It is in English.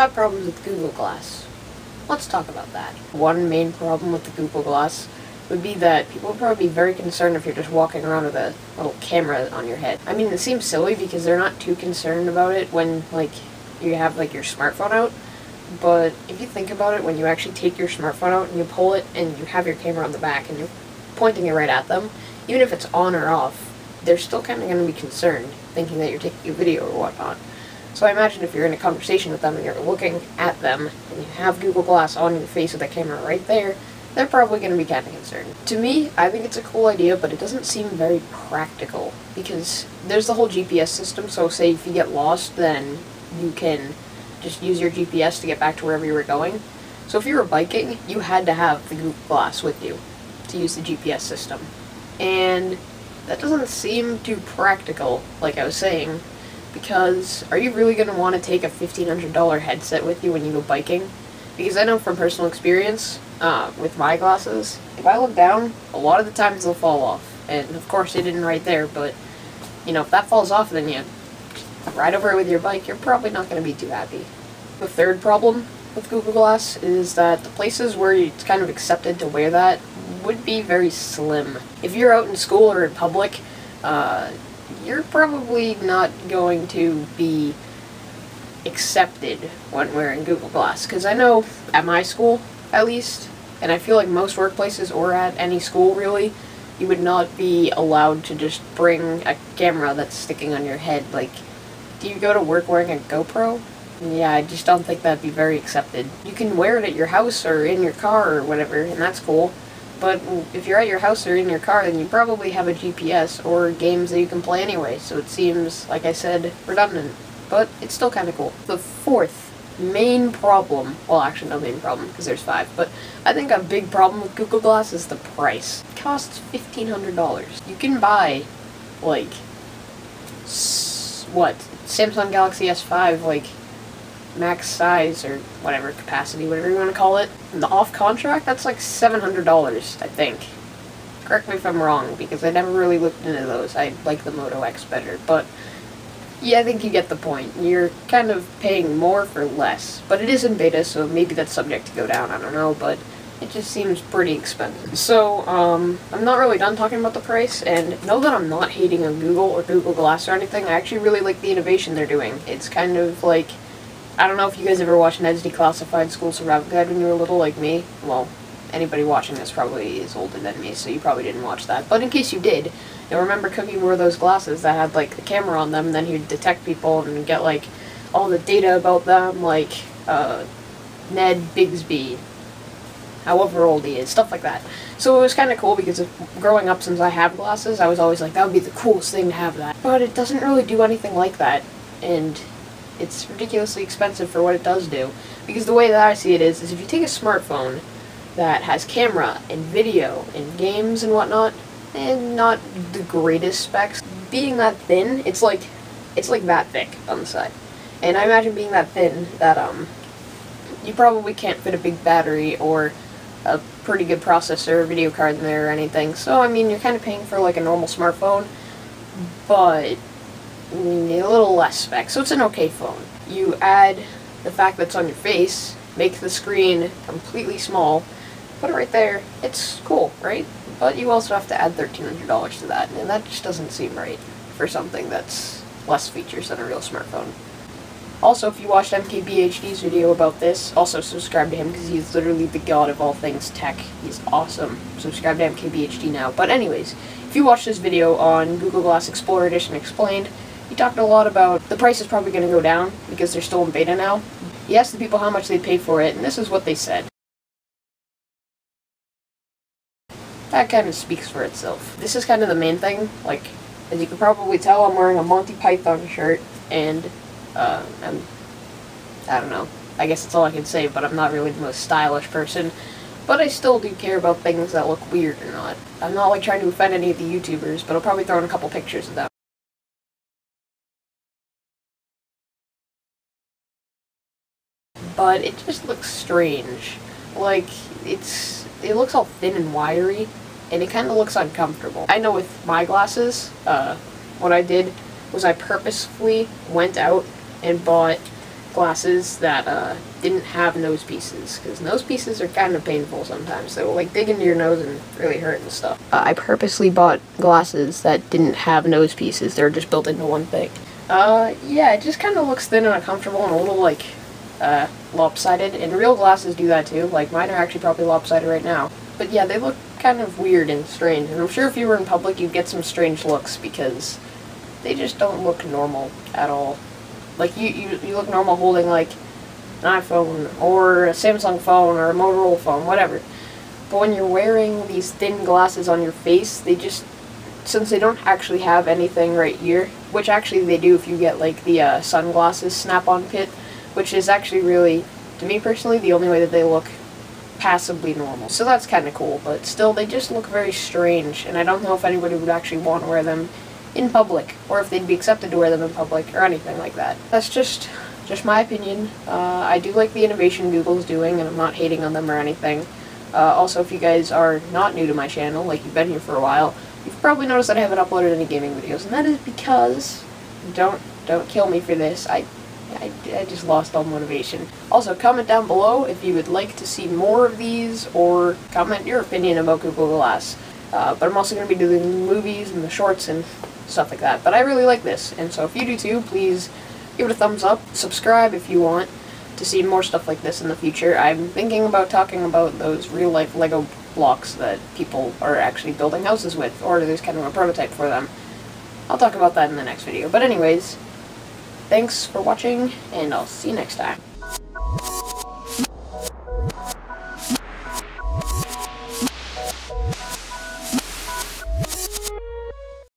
5 problems with Google Glass. Let's talk about that. One main problem with the Google Glass would be that people would probably be very concerned if you're just walking around with a little camera on your head. I mean, it seems silly because they're not too concerned about it when, like, you have, like, your smartphone out. But if you think about it, when you actually take your smartphone out and you pull it and you have your camera on the back and you're pointing it right at them, even if it's on or off, they're still kind of going to be concerned, thinking that you're taking a video or whatnot. So I imagine if you're in a conversation with them and you're looking at them and you have Google Glass on your face with the camera right there, they're probably going to be kind of concerned. To me, I think it's a cool idea, but it doesn't seem very practical because there's the whole GPS system, so say if you get lost, then you can just use your GPS to get back to wherever you were going. So if you were biking, you had to have the Google Glass with you to use the GPS system. And that doesn't seem too practical, like I was saying, because are you really going to want to take a $1,500 headset with you when you go biking? Because I know from personal experience, with my glasses, if I look down, a lot of the times they'll fall off. And of course they didn't right there, but, you know, if that falls off, then you ride over it with your bike, you're probably not going to be too happy. The third problem with Google Glass is that the places where it's kind of accepted to wear that would be very slim. If you're out in school or in public, you're probably not going to be accepted when wearing Google Glass. Because I know at my school, at least, and I feel like most workplaces or at any school really, you would not be allowed to just bring a camera that's sticking on your head. Like, do you go to work wearing a GoPro? Yeah, I just don't think that'd be very accepted. You can wear it at your house or in your car or whatever, and that's cool. But if you're at your house or in your car, then you probably have a GPS or games that you can play anyway, so it seems, like I said, redundant. But it's still kind of cool. The fourth main problem, well actually no main problem, because there's 5, but I think a big problem with Google Glass is the price. It costs $1,500. You can buy, like, Samsung Galaxy S5, like, max size or whatever capacity, whatever you want to call it. And the off contract, that's like $700, I think. Correct me if I'm wrong, because I never really looked into those. I like the Moto X better, but yeah, I think you get the point. You're kind of paying more for less, but it is in beta, so maybe that's subject to go down, I don't know, but it just seems pretty expensive. So, I'm not really done talking about the price, and know that I'm not hating on Google or Google Glass or anything. I actually really like the innovation they're doing. It's kind of like, I don't know if you guys ever watched Ned's Declassified School Survival Guide when you were little like me. Well, anybody watching this probably is older than me, so you probably didn't watch that. But in case you did, you'll remember Cookie wore those glasses that had, like, the camera on them, and then he'd detect people and get, like, all the data about them, like, Ned Bigsby, however old he is, stuff like that. So it was kind of cool because growing up, since I have glasses, I was always like, that would be the coolest thing to have that. But it doesn't really do anything like that, and it's ridiculously expensive for what it does do. Because the way that I see it is if you take a smartphone that has camera and video and games and whatnot, and not the greatest specs, being that thin, it's like that thick on the side. And I imagine being that thin that you probably can't fit a big battery or a pretty good processor or video card in there or anything. So I mean, you're kind of paying for like a normal smartphone, but a little less specs, so it's an okay phone. You add the fact that it's on your face, make the screen completely small, put it right there, it's cool, right? But you also have to add $1,300 to that, and that just doesn't seem right for something that's less features than a real smartphone. Also, if you watched MKBHD's video about this, also subscribe to him because he's literally the god of all things tech. He's awesome. Subscribe to MKBHD now. But anyways, if you watched this video on Google Glass Explorer Edition Explained, he talked a lot about the price is probably going to go down because they're still in beta now. He asked the people how much they'd pay for it, and this is what they said. That kind of speaks for itself. This is kind of the main thing. Like, as you can probably tell, I'm wearing a Monty Python shirt, and I don't know. I guess that's all I can say, but I'm not really the most stylish person. But I still do care about things that look weird or not. I'm not like trying to offend any of the YouTubers, but I'll probably throw in a couple pictures of them. But it just looks strange. Like, it looks all thin and wiry, and it kind of looks uncomfortable. I know with my glasses, what I did was I purposefully went out and bought glasses that didn't have nose pieces, because nose pieces are kind of painful sometimes. They will like dig into your nose and really hurt and stuff. I purposely bought glasses that didn't have nose pieces. They're just built into one thing. Yeah, it just kind of looks thin and uncomfortable and a little like lopsided, and real glasses do that too. Like mine are actually probably lopsided right now. But yeah, they look kind of weird and strange, and I'm sure if you were in public you'd get some strange looks because they just don't look normal at all. Like, you look normal holding, like, an iPhone, or a Samsung phone, or a Motorola phone, whatever. But when you're wearing these thin glasses on your face, they just, since they don't actually have anything right here, which actually they do if you get, like, the sunglasses snap-on pit, which is actually really, to me personally, the only way that they look passably normal. So that's kind of cool, but still, they just look very strange, and I don't know if anybody would actually want to wear them in public, or if they'd be accepted to wear them in public, or anything like that. That's just my opinion. I do like the innovation Google's doing, and I'm not hating on them or anything. Also, if you guys are not new to my channel, like you've been here for a while, you've probably noticed that I haven't uploaded any gaming videos, and that is because, don't kill me for this, I just lost all motivation. Also, comment down below if you would like to see more of these, or comment your opinion about Google Glass. But I'm also going to be doing the movies and the shorts and stuff like that. But I really like this, and so if you do too, please give it a thumbs up. Subscribe if you want to see more stuff like this in the future. I'm thinking about talking about those real-life Lego blocks that people are actually building houses with, or there's kind of a prototype for them. I'll talk about that in the next video. But anyways, thanks for watching, and I'll see you next time.